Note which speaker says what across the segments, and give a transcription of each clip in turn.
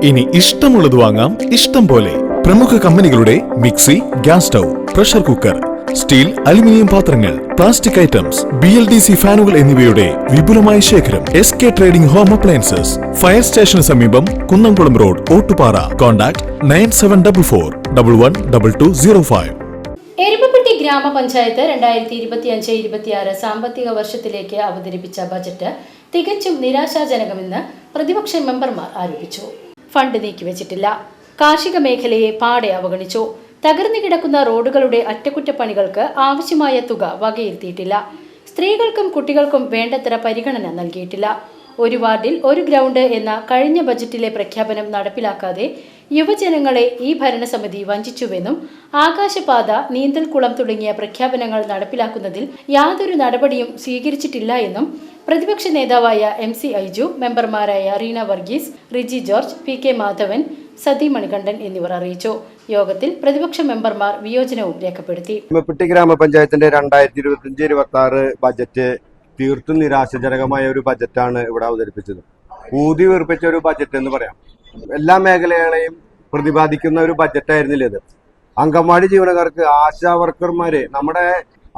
Speaker 1: ഇനി ഇഷ്ടമുള്ളത് വാങ്ങാം ഇഷ്ടം പോലെ. പ്രമുഖ കമ്പനികളുടെ mixie, gas stove, pressure cooker, steel, aluminium പാത്രങ്ങൾ, പ്ലാസ്റ്റിക് ഐറ്റംസ്, BLDC ഫാനുകൾ എന്നിവയുടെ വിപുലമായ ശേഖരം. SK trading home appliances, fire സ്റ്റേഷന് സമീപം, കുന്നംകുളം റോഡ്, ഓട്ടുപാറ. കോൺടാക്ട് 9744112205.
Speaker 2: എരുമപ്പെട്ടി ഗ്രാമപഞ്ചായത്ത് 2025-26 സാമ്പത്തിക വർഷത്തിലേക്ക് അവതരിപ്പിച്ച ബജറ്റ് തികച്ചും നിരാശാജനകമെന്ന് പ്രതിപക്ഷ മെമ്പർമാർ ആരോപിച്ചു. ഫണ്ട് നീക്കിവച്ചിട്ടില്ല. കാർഷിക മേഖലയെ പാടെ അവഗണിച്ചു. തകർന്നു കിടക്കുന്ന റോഡുകളുടെ അറ്റകുറ്റപ്പണികൾക്ക് ആവശ്യമായ തുക വകയിരുത്തിയിട്ടില്ല. സ്ത്രീകൾക്കും കുട്ടികൾക്കും വേണ്ടത്ര പരിഗണന നൽകിയിട്ടില്ല. ഒരു വാർഡിൽ ഒരു ഗ്രൗണ്ട് എന്ന കഴിഞ്ഞ ബജറ്റിലെ പ്രഖ്യാപനം നടപ്പിലാക്കാതെ യുവജനങ്ങളെ ഈ ഭരണസമിതി വഞ്ചിച്ചുവെന്നും ആകാശപാത, നീന്തൽക്കുളം തുടങ്ങിയ പ്രഖ്യാപനങ്ങൾ നടപ്പിലാക്കുന്നതിൽ യാതൊരു നടപടിയും സ്വീകരിച്ചിട്ടില്ല എന്നും പ്രതിപക്ഷ നേതാവായ MC ഐജു, മെമ്പർമാരായ റീന വർഗീസ്, റിജി ജോർജ്, PK മാധവൻ, സതി മണികണ്ഠൻ എന്നിവർ അറിയിച്ചു. യോഗത്തിൽ പ്രതിപക്ഷ മെമ്പർമാർ വിയോജനവും രേഖപ്പെടുത്തി.
Speaker 3: എരുമപ്പെട്ടി ഗ്രാമപഞ്ചായത്തിന്റെ 2025-26 ബജറ്റ് തീർത്തും നിരാശാജനകമായ ഒരു ബജറ്റാണ് ഇവിടെ അവതരിപ്പിച്ചത്. ഊതി വീർപ്പിച്ച ഒരു ബജറ്റ് എന്ന് പറയാം. എല്ലാ മേഖലകളെയും പ്രതിപാദിക്കുന്ന ഒരു ബജറ്റായിരുന്നില്ല ഇത്. അംഗൻവാടി ജീവനക്കാർക്ക്, ആശാ വർക്കർമാര്,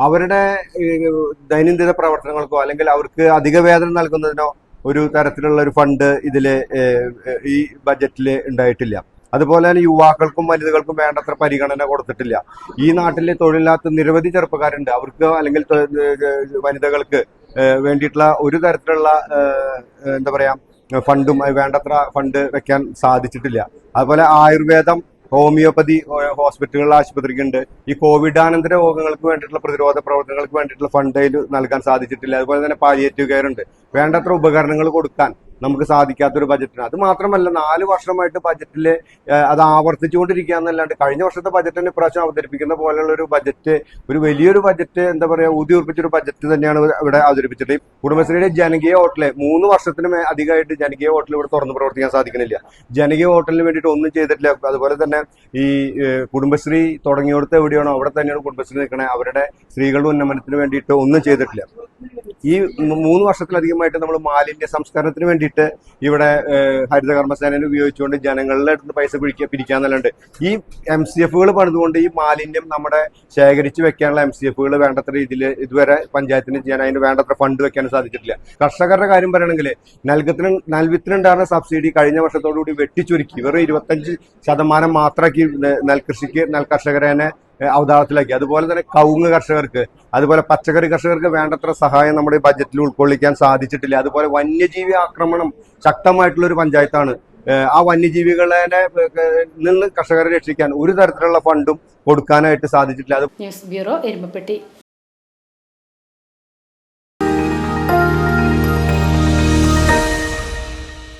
Speaker 3: അവരുടെ ദൈനംദിന പ്രവർത്തനങ്ങൾക്കോ അല്ലെങ്കിൽ അവർക്ക് അധിക വേതനം നൽകുന്നതിനോ ഒരു തരത്തിലുള്ള ഒരു ഫണ്ട് ഇതില് ഈ ബജറ്റിൽ ഉണ്ടായിട്ടില്ല. അതുപോലെ തന്നെ യുവാക്കൾക്കും വനിതകൾക്കും വേണ്ടത്ര പരിഗണന കൊടുത്തിട്ടില്ല. ഈ നാട്ടിലെ തൊഴിലില്ലാത്ത നിരവധി ചെറുപ്പക്കാരുണ്ട്. അവർക്ക് അല്ലെങ്കിൽ വനിതകൾക്ക് വേണ്ടിയിട്ടുള്ള ഒരു തരത്തിലുള്ള എന്താ പറയാ ഫണ്ടും വേണ്ടത്ര ഫണ്ട് വെക്കാൻ സാധിച്ചിട്ടില്ല. അതുപോലെ ആയുർവേദം, ഹോമിയോപ്പതി ഹോസ്പിറ്റലുകൾ, ആശുപത്രിക്കുണ്ട്. ഈ കോവിഡാനന്തര രോഗങ്ങൾക്ക് വേണ്ടിയിട്ടുള്ള പ്രതിരോധ പ്രവർത്തനങ്ങൾക്ക് വേണ്ടിയിട്ടുള്ള ഫണ്ട് നൽകാൻ സാധിച്ചിട്ടില്ല. അതുപോലെ തന്നെ പാലിയേറ്റീവ് കെയർ ഉണ്ട്. വേണ്ടത്ര ഉപകരണങ്ങൾ കൊടുക്കാൻ നമുക്ക് സാധിക്കാത്തൊരു ബജറ്റിന്. അത് മാത്രമല്ല 4 വർഷമായിട്ട് ബജറ്റിൽ അത് ആവർത്തിച്ചുകൊണ്ടിരിക്കുക എന്നല്ലാണ്ട് കഴിഞ്ഞ വർഷത്തെ ബജറ്റിന് ഇപ്രാവശ്യം അവതരിപ്പിക്കുന്ന പോലെയുള്ള ഒരു ബജറ്റ്, ഒരു വലിയൊരു ബജറ്റ്, എന്താ പറയുക, ഊതിയുറപ്പിച്ചൊരു ബജറ്റ് തന്നെയാണ് ഇവിടെ അവതരിപ്പിച്ചിട്ട്. കുടുംബശ്രീയുടെ ജനകീയ ഹോട്ടല് 3 വർഷത്തിന് അധികമായിട്ട് ജനകീയ ഹോട്ടൽ ഇവിടെ തുറന്ന് പ്രവർത്തിക്കാൻ സാധിക്കുന്നില്ല. ജനകീയ ഹോട്ടലിന് വേണ്ടിയിട്ട് ഒന്നും ചെയ്തിട്ടില്ല. അതുപോലെ തന്നെ ഈ കുടുംബശ്രീ തുടങ്ങിയെടുത്ത് എവിടെയാണോ അവിടെ തന്നെയാണ് കുടുംബശ്രീ നിൽക്കണേ. അവരുടെ സ്ത്രീകളുടെ ഉന്നമനത്തിന് വേണ്ടിയിട്ട് ഒന്നും ചെയ്തിട്ടില്ല. ഈ 3 വർഷത്തിലധികമായിട്ട് നമ്മൾ മാലിന്യ സംസ്കരണത്തിന് വേണ്ടിയിട്ട് ഇവിടെ ഹരിത കർമ്മസേനയെ ഉപയോഗിച്ചുകൊണ്ട് ജനങ്ങളുടെ അടുത്ത് പൈസ പിരിക്കാന്നല്ലാണ്ട് ഈ MCFകൾ പണിതുകൊണ്ട് ഈ മാലിന്യം നമ്മുടെ ശേഖരിച്ച് വെക്കാനുള്ള MCFകൾ വേണ്ടത്ര രീതിയിൽ ഇതുവരെ പഞ്ചായത്തിന് ചെയ്യാൻ അതിന് വേണ്ടത്ര ഫണ്ട് വെക്കാൻ സാധിച്ചിട്ടില്ല. കർഷകരുടെ കാര്യം പറയണമെങ്കിൽ നൽവിത്തിനുണ്ടായിരുന്ന സബ്സിഡി കഴിഞ്ഞ വർഷത്തോടുകൂടി വെട്ടിച്ചുരുക്കി വെറും 25% മാത്രമാക്കി നെൽകർഷകരെ അവതാളത്തിലാക്കി. അതുപോലെ തന്നെ കവുങ്ങ് കർഷകർക്ക്, അതുപോലെ പച്ചക്കറി കർഷകർക്ക് വേണ്ടത്ര സഹായം നമ്മുടെ ബജറ്റിൽ ഉൾക്കൊള്ളിക്കാൻ സാധിച്ചിട്ടില്ല. അതുപോലെ വന്യജീവി ആക്രമണം ശക്തമായിട്ടുള്ള ഒരു പഞ്ചായത്താണ്. ആ വന്യജീവികളെ നിന്ന് കർഷകരെ രക്ഷിക്കാൻ ഒരു തരത്തിലുള്ള ഫണ്ടും കൊടുക്കാനായിട്ട് സാധിച്ചിട്ടില്ല.
Speaker 2: News bureau, Erumapetty.